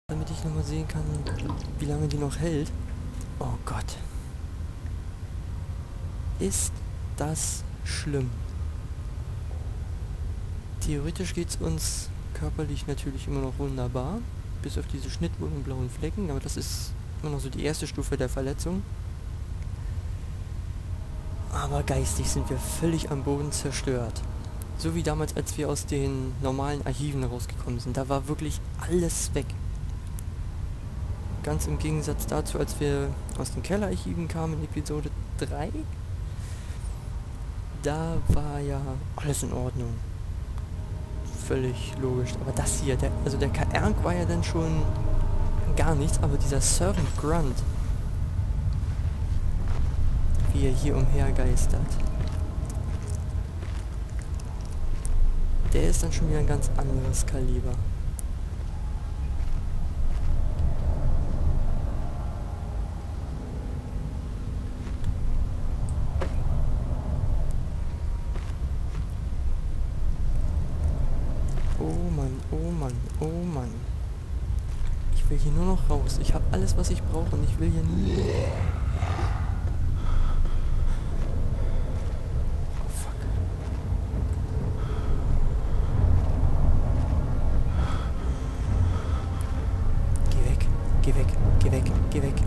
damit ich nochmal sehen kann, wie lange die noch hält. Oh Gott. Ist das schlimm. Theoretisch geht es uns körperlich natürlich immer noch wunderbar, bis auf diese Schnittwunden und blauen Flecken, aber das ist immer noch so die erste Stufe der Verletzung. Aber geistig sind wir völlig am Boden zerstört. So wie damals, als wir aus den normalen Archiven rausgekommen sind. Da war wirklich alles weg. Ganz im Gegensatz dazu, als wir aus den Kellerarchiven kamen in Episode 3. Da war ja alles in Ordnung. Völlig logisch. Aber das hier, der KR war ja dann schon gar nichts, aber dieser Servant Grunt, wie er hier umhergeistert, der ist dann schon wieder ein ganz anderes Kaliber. Oh Mann, oh Mann, oh Mann. Ich will hier nur noch raus. Ich habe alles, was ich brauche und ich will hier nie... Oh fuck. Geh weg, geh weg, geh weg, geh weg.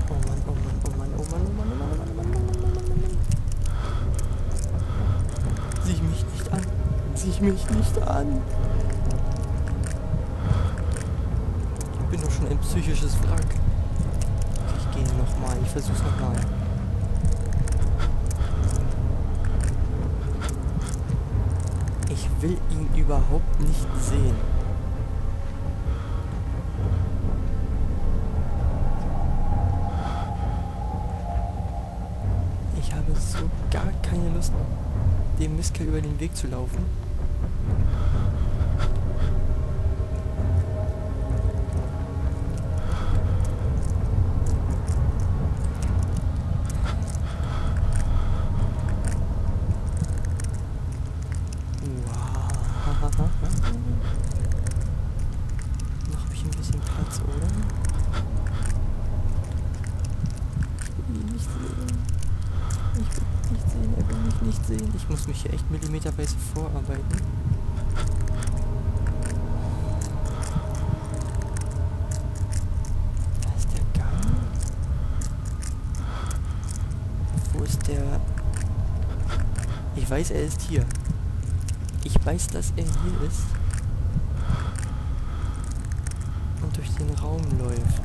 Oh Mann, oh Mann, oh Mann, oh Mann, oh Mann, oh Mann, oh Mann, oh Mann, oh Mann. Sieh mich nicht an. Sieh mich nicht an. Ich bin doch schon ein psychisches Wrack. Okay, ich gehe nochmal. Ich versuch's nochmal. Ich will ihn überhaupt nicht sehen. Ich habe so gar keine Lust, dem Mistkerl über den Weg zu laufen. Wow. Noch habe ich ein bisschen Platz, oder? Ich will ihn nicht sehen. Ich will ihn nicht sehen, er will mich nicht sehen. Ich muss mich hier echt millimeterweise vorarbeiten. Da ist der Gang. Wo ist der... Ich weiß, er ist hier. Ich weiß, dass er hier ist. Und durch den Raum läuft.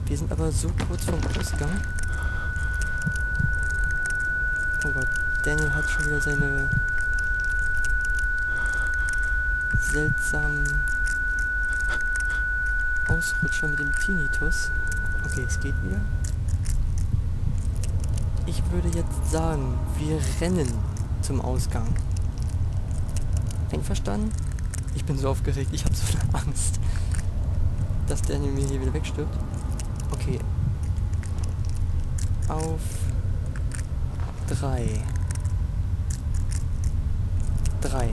Wir sind aber so kurz vom Ausgang. Oh Gott, Daniel hat schon wieder seine seltsamen Ausrutscher mit dem Tinnitus. Okay, es geht wieder. Ich würde jetzt sagen, wir rennen zum Ausgang. Einverstanden? Ich bin so aufgeregt, ich habe so eine Angst, dass Daniel mir hier wieder wegstirbt. Okay. Auf 3. 3.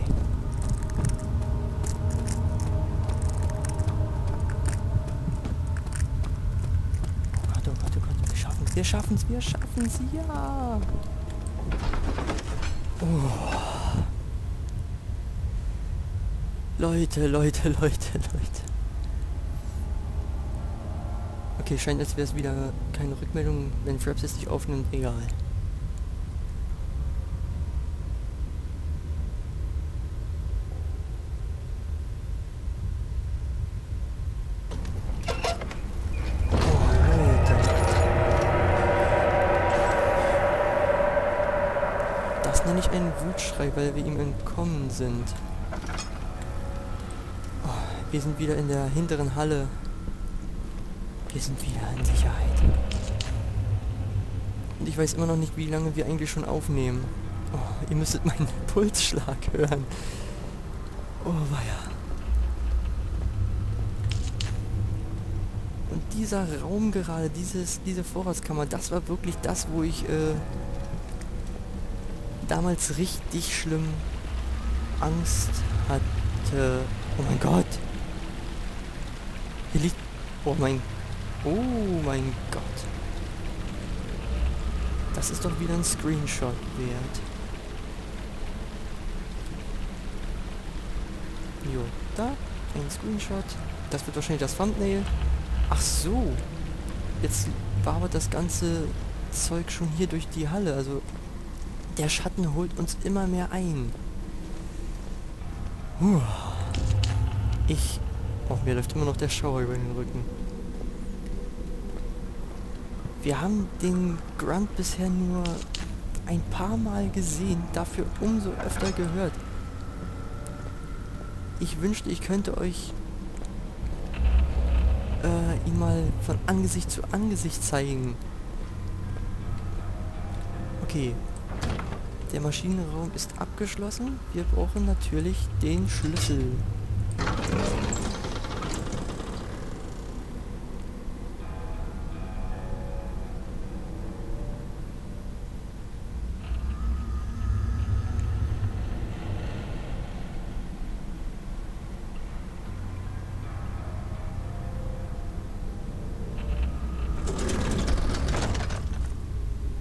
Oh Gott, oh Gott, oh Gott. Wir schaffen es, wir schaffen es, wir schaffen es, ja. Oh. Leute, Leute, Leute, Leute. Okay, scheint, als wäre es wieder keine Rückmeldung, wenn Fraps es nicht aufnimmt, egal. Oh, Leute. Das nenne ich einen Wutschrei, weil wir ihm entkommen sind. Oh, wir sind wieder in der hinteren Halle. Wir sind wieder in Sicherheit. Und ich weiß immer noch nicht, wie lange wir eigentlich schon aufnehmen. Oh, ihr müsstet meinen Pulsschlag hören. Oh, weia. Und dieser Raum gerade, diese Vorratskammer, das war wirklich das, wo ich damals richtig schlimm Angst hatte. Oh mein Gott. Hier liegt... Oh mein Gott. Das ist doch wieder ein Screenshot wert. Jo, da. Ein Screenshot. Das wird wahrscheinlich das Thumbnail. Ach so. Jetzt wabert das ganze Zeug schon hier durch die Halle. Also der Schatten holt uns immer mehr ein. Oh, mir läuft immer noch der Schauer über den Rücken. Wir haben den Grunt bisher nur ein paar Mal gesehen, dafür umso öfter gehört. Ich wünschte, ich könnte euch ihn mal von Angesicht zu Angesicht zeigen. Okay. Der Maschinenraum ist abgeschlossen. Wir brauchen natürlich den Schlüssel.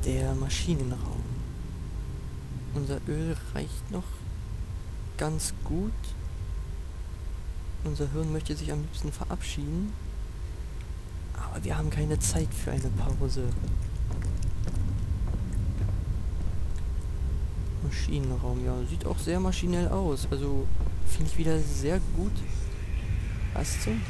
Der Maschinenraum. Unser Öl reicht noch ganz gut. Unser Hirn möchte sich am liebsten verabschieden. Aber wir haben keine Zeit für eine Pause. Maschinenraum, ja, sieht auch sehr maschinell aus. Also finde ich wieder sehr gut. Was zum?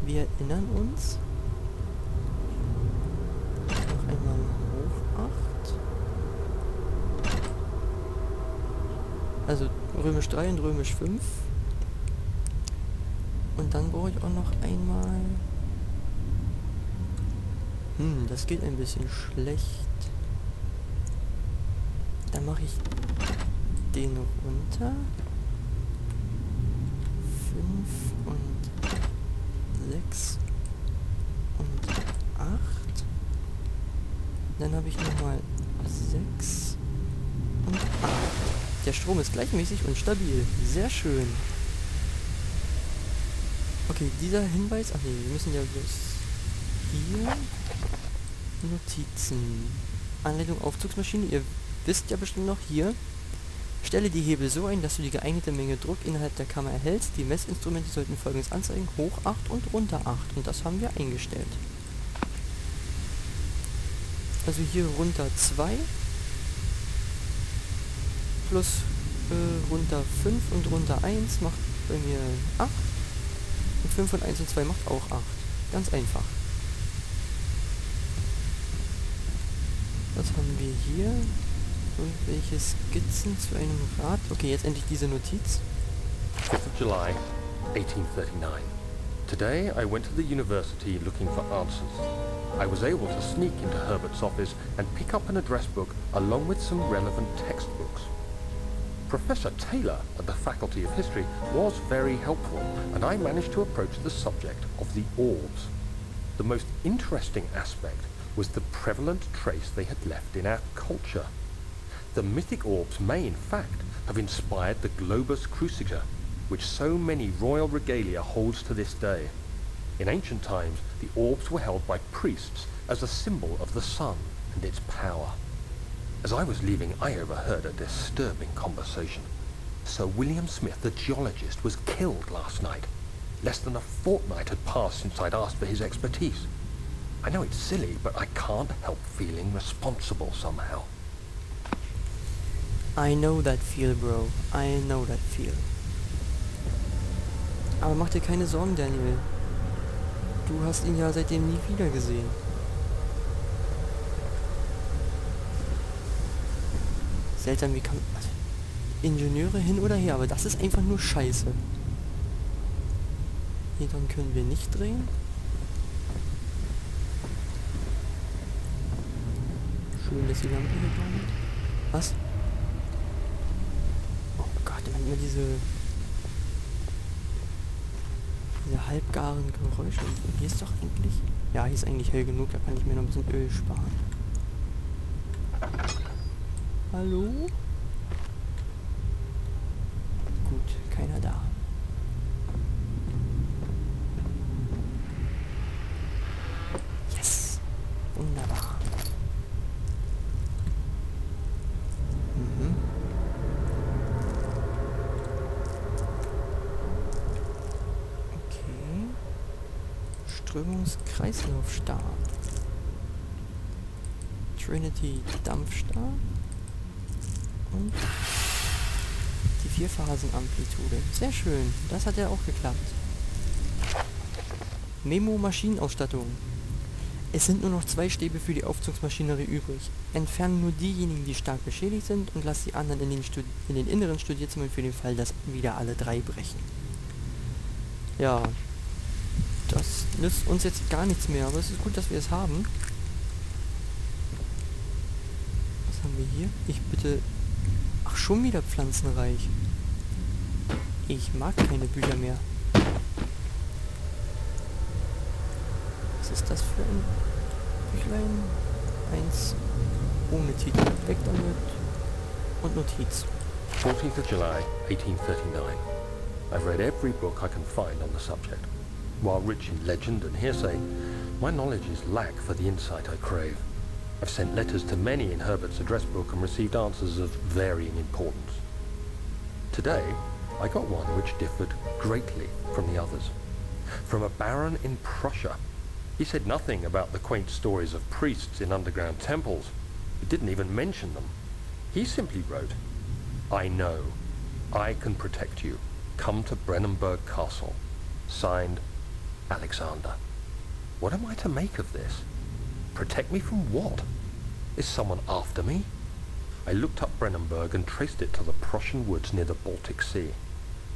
Wir erinnern uns. Noch einmal hoch 8. Also römisch 3 und römisch 5. Und dann brauche ich auch noch einmal... das geht ein bisschen schlecht. Dann mache ich den runter. 5 und 6 und 8. Dann habe ich nochmal 6 und 8. Der Strom ist gleichmäßig und stabil. Sehr schön. Okay, dieser Hinweis... Ach nee, wir müssen ja bloß hier... Notizen. Anleitung Aufzugsmaschine. Ihr wisst ja bestimmt noch hier. Stelle die Hebel so ein, dass du die geeignete Menge Druck innerhalb der Kammer erhältst. Die Messinstrumente sollten folgendes anzeigen: hoch 8 und runter 8. Und das haben wir eingestellt. Also hier runter 2 plus runter 5 und runter 1 macht bei mir 8. Und 5 und 1 und 2 macht auch 8. Ganz einfach. Was haben wir hier? Irgendwelche Skizzen zu einem Rad. Okay, jetzt endlich diese Notiz. 5th of July, 1839. Today I went to the university looking for answers. I was able to sneak into Herbert's office and pick up an address book along with some relevant textbooks. Professor Taylor at the Faculty of History was very helpful, and I managed to approach the subject of the orbs. The most interesting aspect was the prevalent trace they had left in our culture. The mythic orbs may, in fact, have inspired the globus cruciger, which so many royal regalia holds to this day. In ancient times, the orbs were held by priests as a symbol of the sun and its power. As I was leaving, I overheard a disturbing conversation. Sir William Smith, the geologist, was killed last night. Less than a fortnight had passed since I'd asked for his expertise. I know it's silly, but I can't help feeling responsible somehow. I know that feel, bro. I know that feel. Aber mach dir keine Sorgen, Daniel. Du hast ihn ja seitdem nie wieder gesehen. Seltsam, wie kann... Also, Ingenieure hin oder her, aber das ist einfach nur Scheiße. Hier, dann können wir nicht drehen. Schön, dass die Lampe hier bleibt. Was? Oh Gott, immer diese... Diese halbgaren Geräusche. Hier ist doch eigentlich... Ja, hier ist eigentlich hell genug, da kann ich mir noch ein bisschen Öl sparen. Hallo? Gut, keiner da. Yes! Wunderbar. Mhm. Okay. Strömungskreislaufstab. Trinity Dampfstab. Und die 4-Phasen-Amplitude. Sehr schön. Das hat ja auch geklappt. Memo Maschinenausstattung. Es sind nur noch 2 Stäbe für die Aufzugsmaschinerie übrig. Entferne nur diejenigen, die stark beschädigt sind und lass die anderen in den inneren Studierzimmern für den Fall, dass wieder alle 3 brechen. Ja, das nützt uns jetzt gar nichts mehr, aber es ist gut, dass wir es haben. Was haben wir hier? Ich bitte... Ach, schon wieder pflanzenreich. Ich mag keine Bücher mehr. Was ist das für ein Büchlein? Eins ohne Titel. Weg damit. Und Notiz. 14th of July, 1839. I've read every book I can find on the subject. While rich in legend and hearsay, my knowledge is lack for the insight I crave. I've sent letters to many in Herbert's address book and received answers of varying importance. Today, I got one which differed greatly from the others. From a baron in Prussia. He said nothing about the quaint stories of priests in underground temples. He didn't even mention them. He simply wrote, I know. I can protect you. Come to Brennenburg Castle. Signed, Alexander. What am I to make of this? Protect me from what? Is someone after me? I looked up Brennenburg and traced it to the Prussian woods near the Baltic Sea.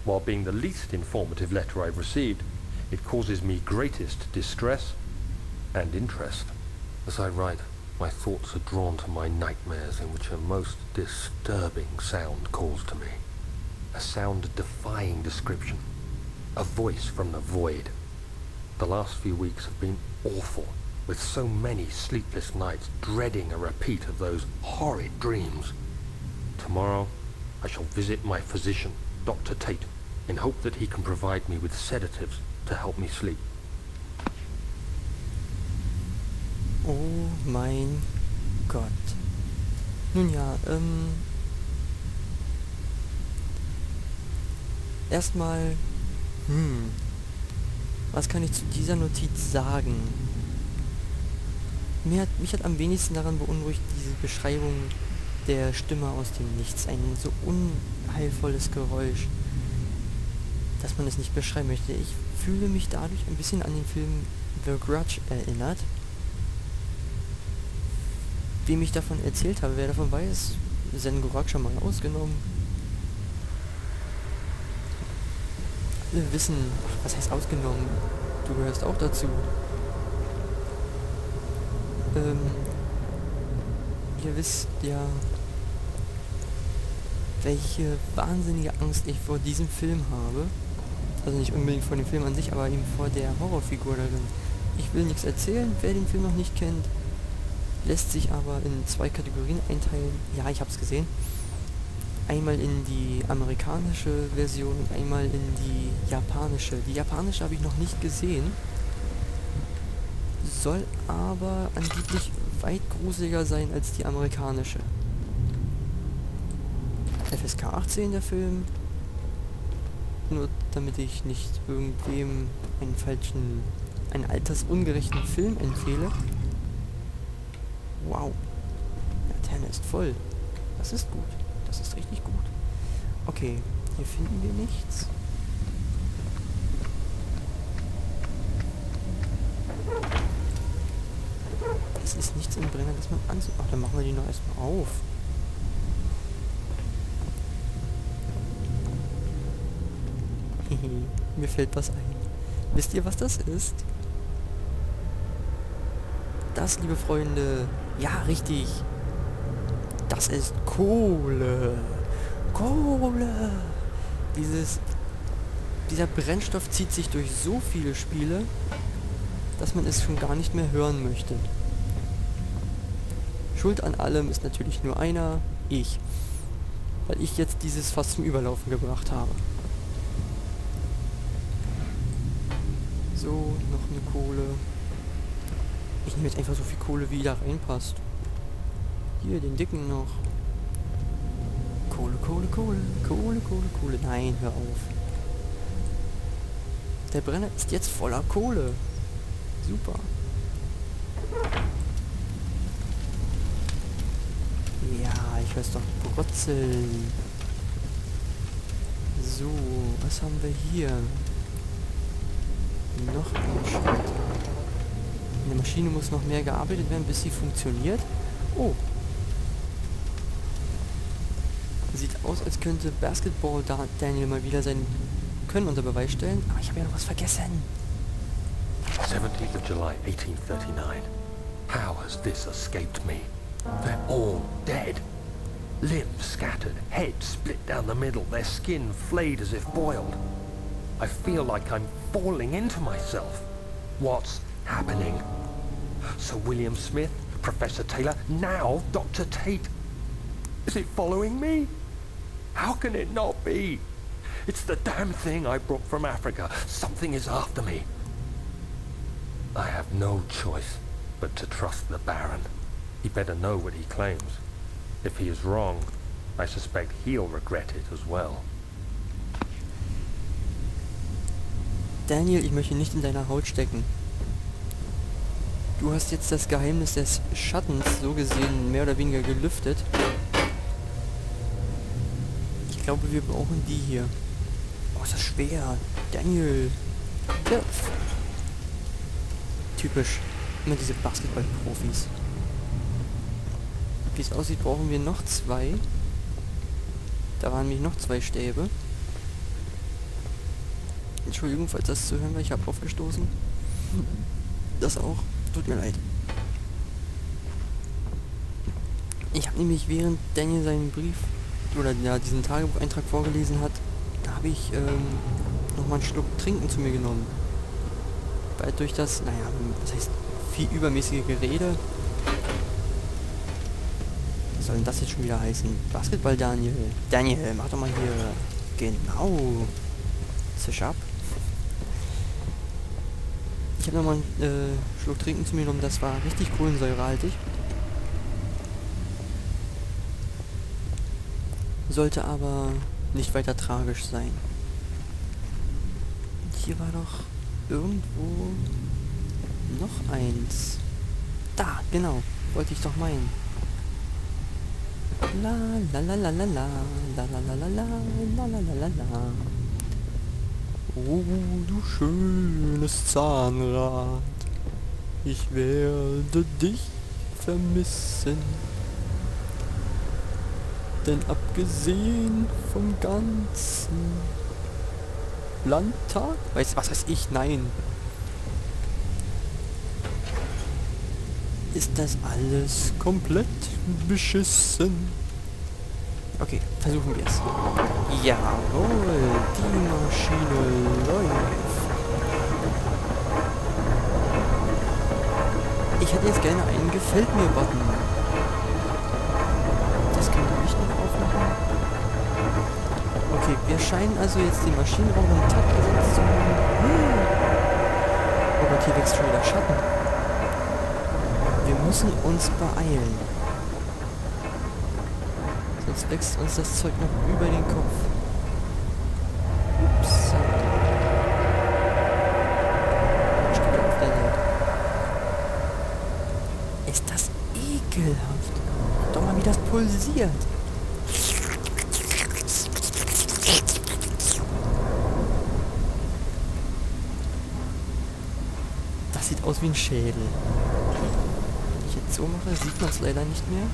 While being the least informative letter I've received, it causes me greatest distress and interest. As I write, my thoughts are drawn to my nightmares in which a most disturbing sound calls to me. A sound defying description. A voice from the void. The last few weeks have been awful, with so many sleepless nights dreading a repeat of those horrid dreams. Tomorrow, I shall visit my physician, Dr. Tate, in hope that he can provide me with sedatives to help me sleep. Oh mein Gott. Nun ja, erstmal, was kann ich zu dieser Notiz sagen? Mich hat am wenigsten daran beunruhigt diese Beschreibung der Stimme aus dem Nichts. Ein so unheilvolles Geräusch, dass man es nicht beschreiben möchte. Ich fühle mich dadurch ein bisschen an den Film The Grudge erinnert. Wem ich davon erzählt habe, wer davon weiß, Zen Grudge schon mal ausgenommen. Alle wissen, was heißt ausgenommen? Du gehörst auch dazu. Ihr wisst ja, welche wahnsinnige Angst ich vor diesem Film habe. Also nicht unbedingt vor dem Film an sich, aber eben vor der Horrorfigur darin. Ich will nichts erzählen, wer den Film noch nicht kennt. Lässt sich aber in 2 Kategorien einteilen. Ja, ich habe es gesehen. Einmal in die amerikanische Version und einmal in die japanische. Die japanische habe ich noch nicht gesehen. Soll aber angeblich weit gruseliger sein als die amerikanische. FSK 18 der Film. Nur damit ich nicht irgendwem einen altersungerechten Film empfehle. Wow. Laterne ist voll. Das ist gut. Das ist richtig gut. Okay, hier finden wir nichts. Es ist nichts im Brenner, das man ansieht. Ach, dann machen wir die noch erstmal auf. Mir fällt was ein. Wisst ihr, was das ist? Das, liebe Freunde, ja, richtig. Das ist Kohle. Kohle. Dieses dieser Brennstoff zieht sich durch so viele Spiele, dass man es schon gar nicht mehr hören möchte. Schuld an allem ist natürlich nur einer, ich. Weil ich jetzt dieses fast zum Überlaufen gebracht habe. So, noch eine Kohle. Ich nehme jetzt einfach so viel Kohle, wie da reinpasst. Hier, den dicken noch. Kohle, Kohle, Kohle, Kohle, Kohle, Kohle. Nein, hör auf. Der Brenner ist jetzt voller Kohle. Super. Ja, ich weiß doch, brutzeln. So, was haben wir hier? Noch ein Schritt. In der Maschine muss noch mehr gearbeitet werden, bis sie funktioniert. Oh. Sieht aus, als könnte Basketball Daniel mal wieder sein Können unter Beweis stellen. Aber ich habe ja noch was vergessen. 17th of July, 1839. How has this escaped me? They're all dead. Limbs scattered, heads split down the middle, their skin flayed as if boiled. I feel like I'm falling into myself. What's happening? Sir William Smith, Professor Taylor, now Dr. Tate. Is it following me? How can it not be? It's the damn thing I brought from Africa. Something is after me. I have no choice but to trust the Baron. He better know what he claims. If he is wrong, I suspect he'll regret it as well. Daniel, ich möchte nicht in deiner Haut stecken. Du hast jetzt das Geheimnis des Schattens so gesehen mehr oder weniger gelüftet. Ich glaube, wir brauchen die hier. Oh, ist das schwer. Daniel. Ja. Typisch. Immer diese Basketballprofis. Wie es aussieht, brauchen wir noch 2. Da waren nämlich noch 2 Stäbe. Entschuldigung, falls das zu hören war, ich habe aufgestoßen. Das auch. Tut mir leid. Ich habe nämlich, während Daniel seinen Brief oder ja, diesen Tagebucheintrag vorgelesen hat, da habe ich nochmal einen Schluck Trinken zu mir genommen. Weil durch das, naja, das heißt viel übermäßige Gerede. Was soll denn das jetzt schon wieder heißen? Basketball Daniel. Daniel, mach doch mal hier. Genau. Zisch ab. Ich habe nochmal einen Schluck Trinken zu mir genommen, das war richtig kohlensäurehaltig. Sollte aber nicht weiter tragisch sein. Hier war doch irgendwo noch eins. Da, genau. Wollte ich doch meinen. La la la la la la la la la la la la la la la. Oh, du schönes Zahnrad, ich werde dich vermissen. Denn abgesehen vom ganzen Landtag, was weiß ich, nein, ist das alles komplett beschissen. Okay, versuchen wir es. Jawohl, die Maschine läuft. Ich hätte jetzt gerne einen Gefällt mir-Button. Das können wir nicht noch aufmachen. Okay, wir scheinen also jetzt den Maschinenraum im Takt gesetzt zu haben. Oh Gott, hier wächst schon wieder Schatten. Wir müssen uns beeilen. Sonst wächst uns das Zeug noch über den Kopf. Ups. Steht auf der Welt. Ist das ekelhaft. Doch mal, wie das pulsiert. Das sieht aus wie ein Schädel. Wenn ich jetzt so mache, sieht man es leider nicht mehr.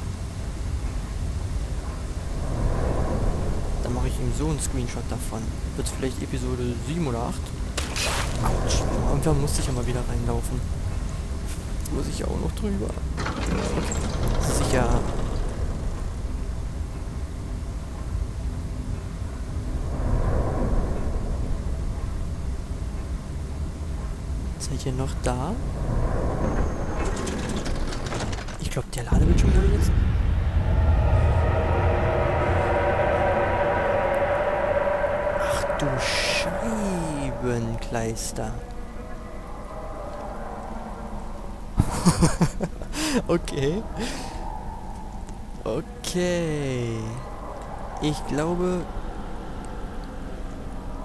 Dann mache ich ihm so einen Screenshot davon. Wird es vielleicht Episode 7 oder 8? Autsch. Irgendwann musste ich ja mal wieder reinlaufen. Muss ich ja auch noch drüber. Sicher. Seid ihr noch da? Ich glaube, der Ladebildschirm wurde jetzt... Ach du Scheibenkleister. Okay. Okay. Ich glaube...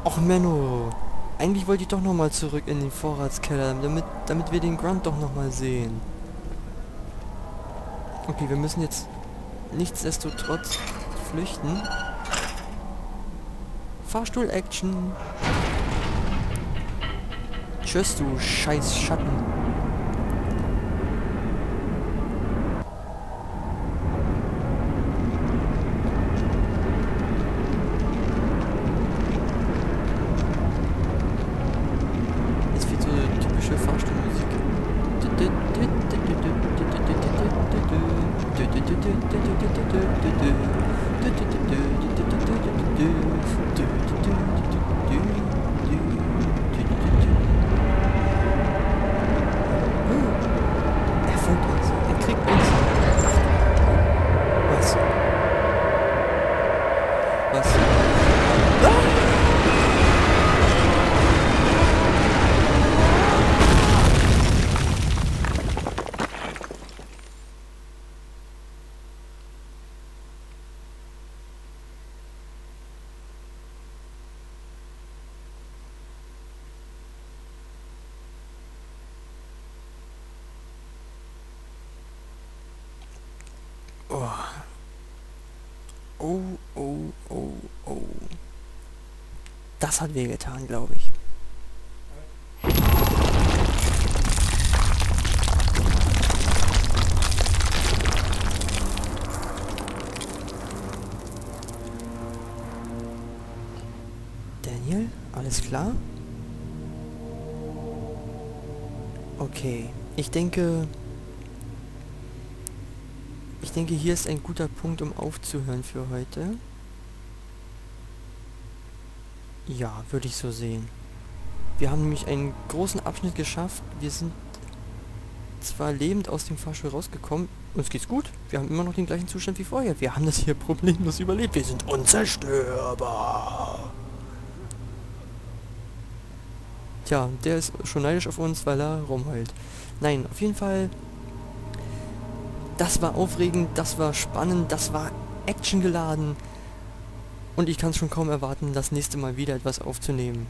Och Menno. Eigentlich wollte ich doch nochmal zurück in den Vorratskeller, damit wir den Grunt doch nochmal sehen. Okay, wir müssen jetzt nichtsdestotrotz flüchten. Fahrstuhl-Action. Tschüss, du scheiß Schatten. Er folgt uns. Er kriegt uns. Was? Was? Oh, oh, oh, oh. Das hat wehgetan, glaube ich. Daniel, alles klar? Okay, ich denke, hier ist ein guter Punkt, um aufzuhören für heute. Ja, würde ich so sehen. Wir haben nämlich einen großen Abschnitt geschafft. Wir sind zwar lebend aus dem Fahrstuhl rausgekommen. Uns geht's gut. Wir haben immer noch den gleichen Zustand wie vorher. Wir haben das hier problemlos überlebt. Wir sind unzerstörbar. Tja, der ist schon neidisch auf uns, weil er rumheult. Nein, auf jeden Fall... Das war aufregend, das war spannend, das war actiongeladen. Und ich kann es schon kaum erwarten, das nächste Mal wieder etwas aufzunehmen.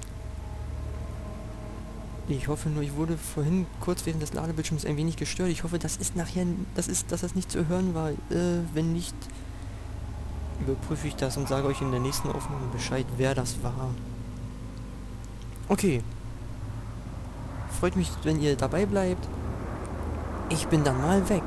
Ich hoffe nur, ich wurde vorhin kurz während des Ladebildschirms ein wenig gestört. Ich hoffe, das ist nachher, dass das nicht zu hören war. Wenn nicht, überprüfe ich das und sage euch in der nächsten Aufnahme Bescheid, wer das war. Okay. Freut mich, wenn ihr dabei bleibt. Ich bin dann mal weg.